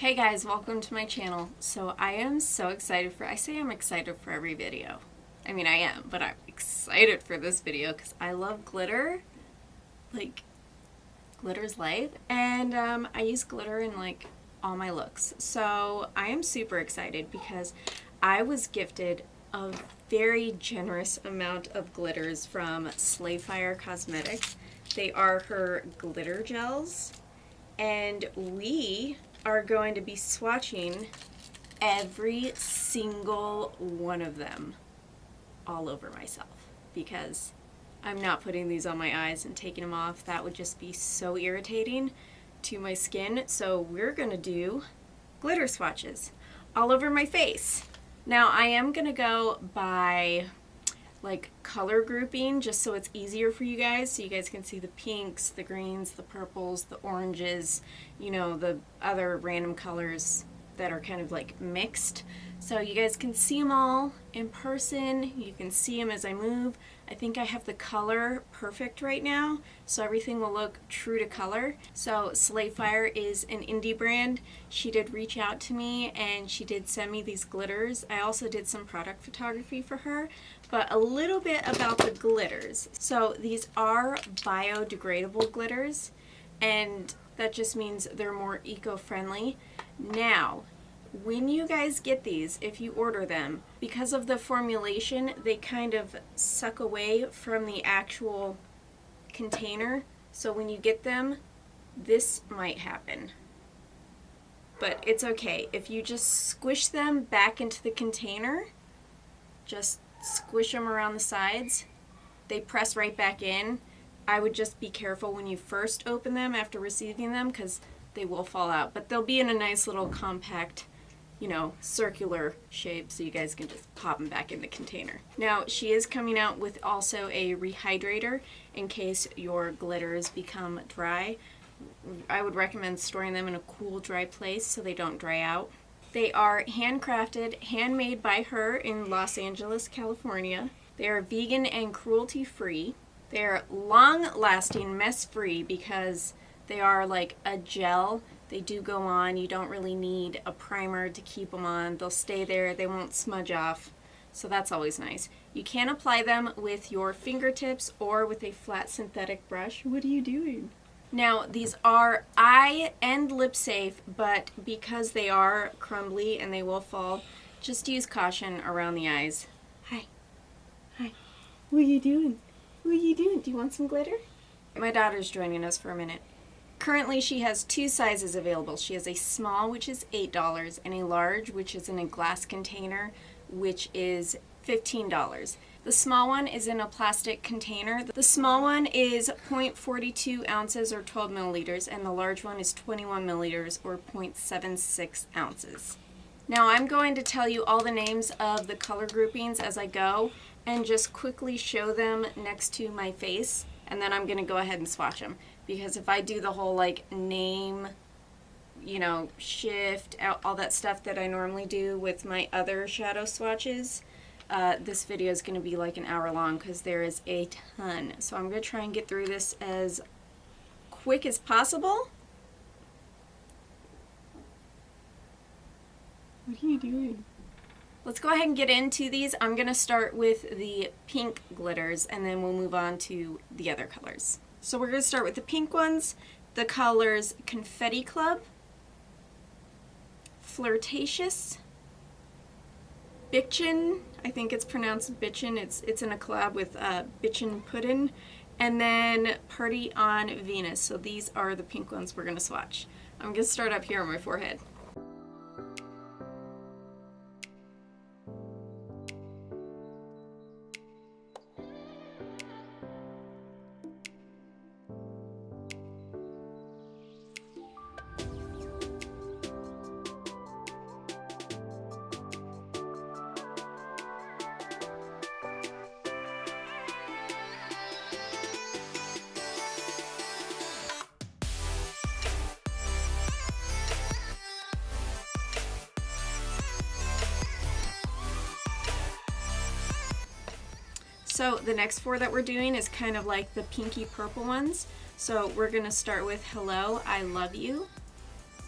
Hey guys, welcome to my channel. So I am so excited I say I'm excited for every video. I mean I am, but I'm excited for this video because I love glitter. Like, glitter's life. And I use glitter in like all my looks. So I am super excited because I was gifted a very generous amount of glitters from Slayfire Cosmetics. They are her glitter gels. And we are going to be swatching every single one of them all over myself because I'm not putting these on my eyes and taking them off. That would just be so irritating to my skin. So we're gonna do glitter swatches all over my face. Now I am gonna go by like color grouping just so it's easier for you guys, so you guys can see the pinks, the greens, the purples, the oranges, you know, the other random colors that are kind of like mixed. So you guys can see them all in person, you can see them as I move. I think I have the color perfect right now, so everything will look true to color. So Slayfire is an indie brand. She did reach out to me and she did send me these glitters. I also did some product photography for her, but a little bit about the glitters. So these are biodegradable glitters, and that just means they're more eco-friendly. Now, when you guys get these, if you order them, because of the formulation, they kind of suck away from the actual container. So when you get them, this might happen. But it's okay. If you just squish them back into the container, just squish them around the sides, they press right back in. I would just be careful when you first open them after receiving them because they will fall out. But they'll be in a nice little compact, you know, circular shape, so you guys can just pop them back in the container. Now, she is coming out with also a rehydrator in case your glitters become dry. I would recommend storing them in a cool, dry place so they don't dry out. They are handcrafted, handmade by her in Los Angeles, California. They are vegan and cruelty-free. They're long-lasting, mess-free because they are like a gel. They do go on. You don't really need a primer to keep them on. They'll stay there. They won't smudge off. So that's always nice. You can apply them with your fingertips or with a flat synthetic brush. What are you doing? Now, these are eye and lip safe, but because they are crumbly and they will fall, just use caution around the eyes. Hi. Hi. What are you doing? What are you doing? Do you want some glitter? My daughter's joining us for a minute. Currently, she has two sizes available. She has a small, which is $8, and a large, which is in a glass container, which is $15. The small one is in a plastic container. The small one is 0.42 ounces or 12 milliliters, and the large one is 21 milliliters or 0.76 ounces. Now I'm going to tell you all the names of the color groupings as I go and just quickly show them next to my face, and then I'm going to go ahead and swatch them. Because if I do the whole like name, you know, shift, all that stuff that I normally do with my other shadow swatches, this video is going to be like an hour long because there is a ton. So I'm going to try and get through this as quick as possible. What are you doing? Let's go ahead and get into these. I'm going to start with the pink glitters and then we'll move on to the other colors. So we're going to start with the pink ones. The colors Confetti Club, Flirtatious, Biqtchin, I think it's pronounced Biqtchin, it's in a collab with Biqtchin Puddin', and then Party on Venus. So these are the pink ones we're going to swatch. I'm going to start up here on my forehead. So the next four that we're doing is kind of like the pinky purple ones. So we're going to start with Hello, I Love You,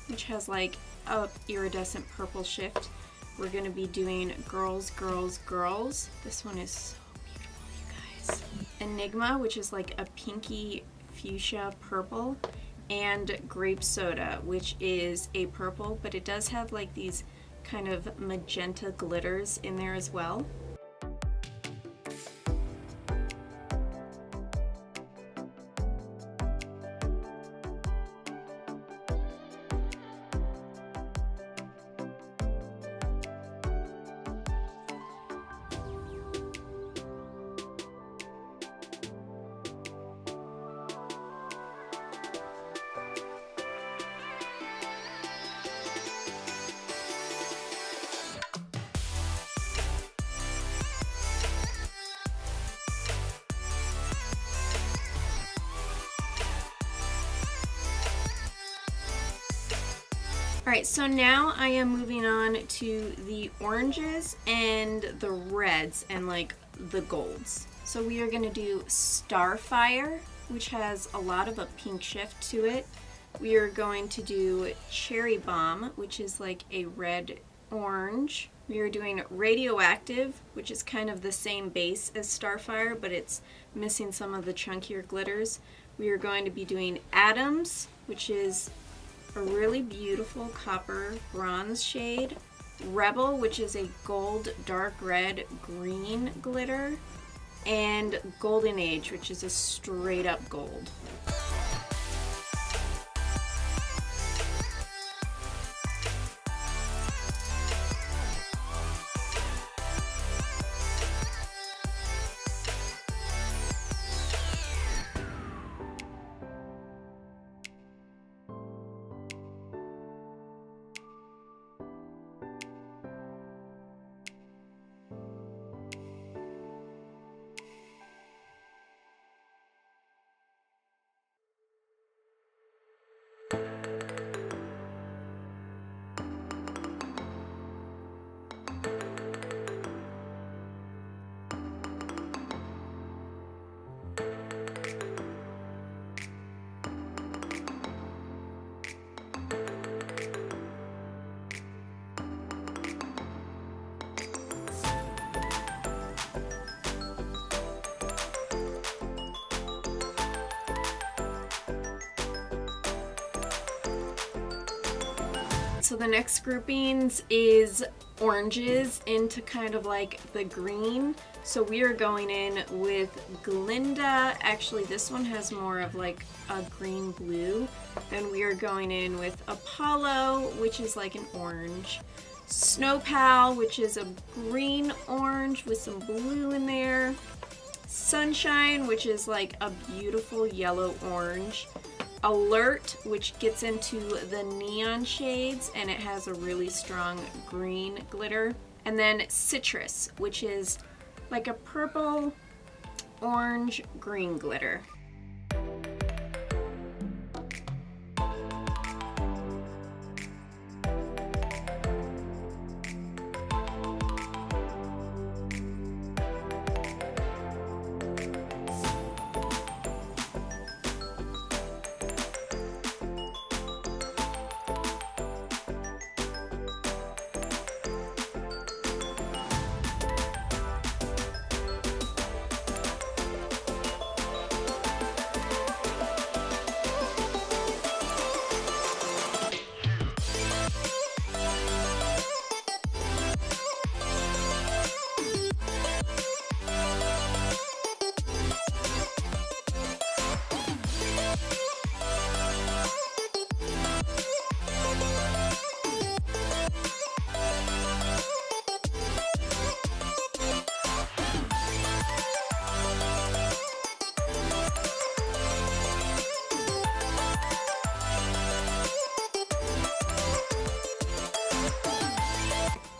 which has like a iridescent purple shift. We're going to be doing Girls, Girls, Girls. This one is so beautiful, you guys. Enigma, which is like a pinky fuchsia purple, and Grape Soda, which is a purple, but it does have like these kind of magenta glitters in there as well. Alright, so now I am moving on to the oranges and the reds and like the golds. So we are going to do Starfire, which has a lot of a pink shift to it. We are going to do Cherry Bomb, which is like a red orange. We are doing Radioactive, which is kind of the same base as Starfire, but it's missing some of the chunkier glitters. We are going to be doing Addams, which is a really beautiful copper bronze shade. Rebel, which is a gold, dark red, green glitter. And Golden Age, which is a straight up gold. So the next groupings is oranges into kind of like the green. So we are going in with Glinda. Actually, this one has more of like a green blue. Then we are going in with Apollo, which is like an orange. Snopal, which is a green orange with some blue in there. Sunshine, which is like a beautiful yellow orange. Alert, which gets into the neon shades and it has a really strong green glitter. And then Citrus, which is like a purple, orange, green glitter.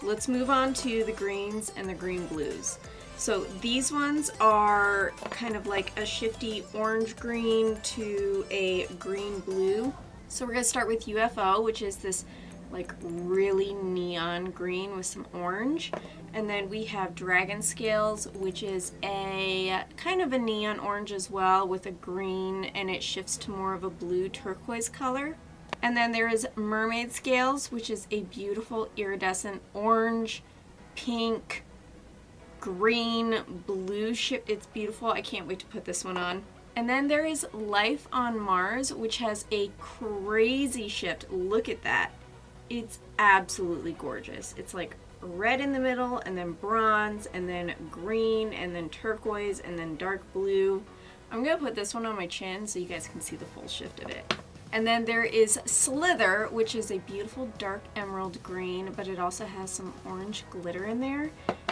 Let's move on to the greens and the green blues. So these ones are kind of like a shifty orange green to a green blue. So we're gonna start with U.F.O, which is this like really neon green with some orange. And then we have Dragon Scales, which is a kind of a neon orange as well with a green, and it shifts to more of a blue turquoise color. And then there is Mermaid Scales, which is a beautiful iridescent orange, pink, green, blue ship. It's beautiful. I can't wait to put this one on. And then there is Life on Mars, which has a crazy shift. Look at that. It's absolutely gorgeous. It's like red in the middle, and then bronze, and then green, and then turquoise, and then dark blue. I'm gonna put this one on my chin so you guys can see the full shift of it. And then there is Slither, which is a beautiful dark emerald green, but it also has some orange glitter in there.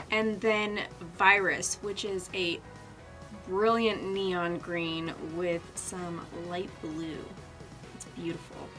And then Virus, which is a brilliant neon green with some light blue. It's beautiful.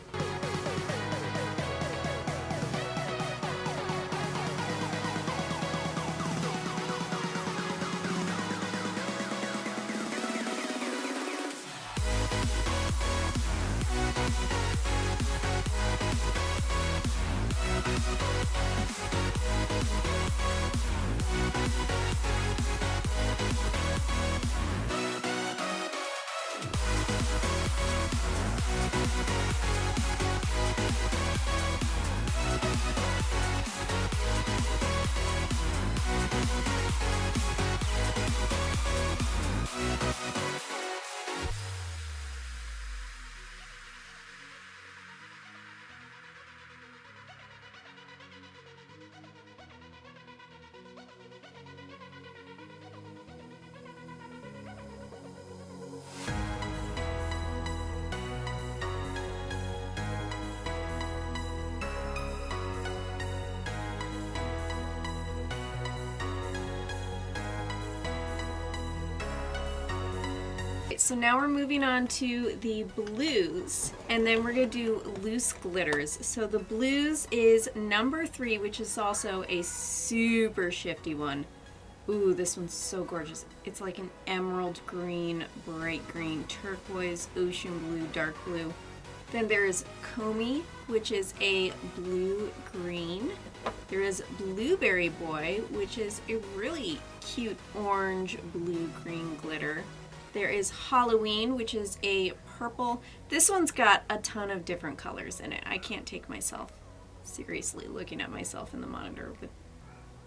So now we're moving on to the blues, and then we're going to do loose glitters. So the blues is number 3, which is also a super shifty one. Ooh, this one's so gorgeous. It's like an emerald green, bright green, turquoise, ocean blue, dark blue. Then there's Komi, which is a blue-green. There is Blueberry Boy, which is a really cute orange, blue-green glitter. There is Holoween, which is a purple. This one's got a ton of different colors in it. I can't take myself seriously looking at myself in the monitor with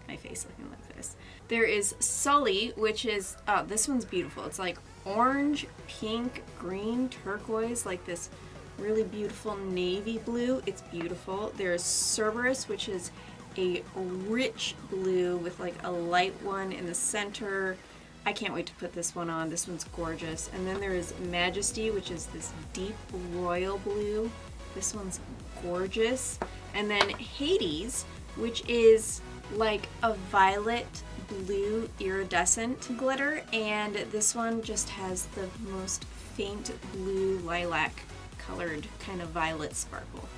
my face looking like this. There is Sully, which is, oh, this one's beautiful. It's like orange, pink, green, turquoise, like this really beautiful navy blue. It's beautiful. There's Cerberus, which is a rich blue with like a light one in the center. I can't wait to put this one on. This one's gorgeous. And then there is Majesty, which is this deep royal blue. This one's gorgeous. And then Hades, which is like a violet blue iridescent glitter. And this one just has the most faint blue lilac colored kind of violet sparkle.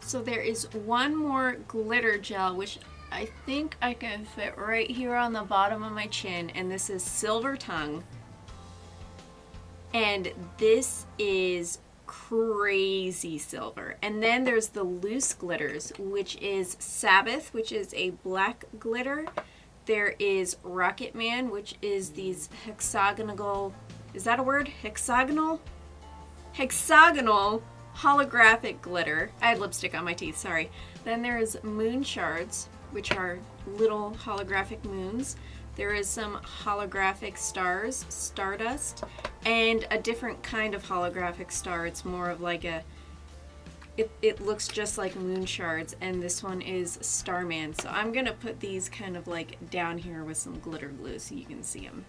So there is one more glitter gel, which I think I can fit right here on the bottom of my chin, and this is Silver Tongue. And this is crazy silver. And then there's the loose glitters, which is Sabbath, which is a black glitter. There is Rocket Man, which is these hexagonal, is that a word? Hexagonal holographic glitter. I had lipstick on my teeth, sorry. Then there is Moon Shards, which are little holographic moons. There is some holographic stars, Stardust, and a different kind of holographic star. It's more of like a, it looks just like Moon Shards, and this one is Starman. So I'm gonna put these kind of like down here with some glitter glue so you can see them.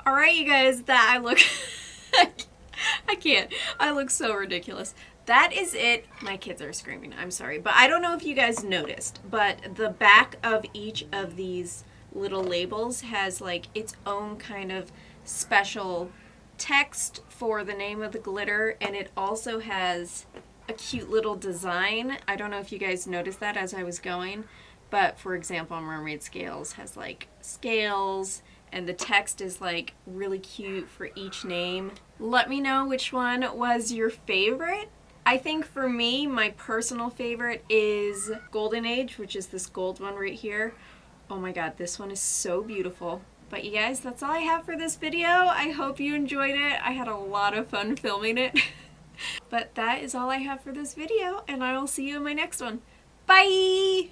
Alright, you guys, that I look, I can't, I look so ridiculous. That is it. My kids are screaming, I'm sorry, but I don't know if you guys noticed, but the back of each of these little labels has like its own kind of special text for the name of the glitter, and it also has a cute little design. I don't know if you guys noticed that as I was going, but for example, Mermaid Scales has like scales, and the text is like really cute for each name. Let me know which one was your favorite. I think for me, my personal favorite is Golden Age, which is this gold one right here. Oh my god, this one is so beautiful. But you guys, that's all I have for this video. I hope you enjoyed it. I had a lot of fun filming it. But that is all I have for this video, and I will see you in my next one. Bye!